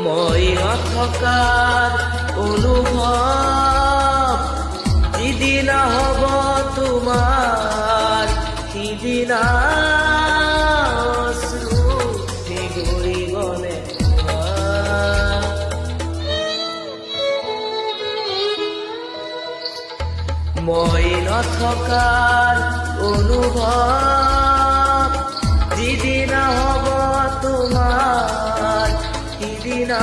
মই নথকাৰ অনুভৱ যিদিনা হ'ব তোমাৰ সিদিনা অশ্ৰুতি গৰিবনে মই নথকাৰ অনুভৱ যিদিনা হ'ব তোমাৰ সিদিনা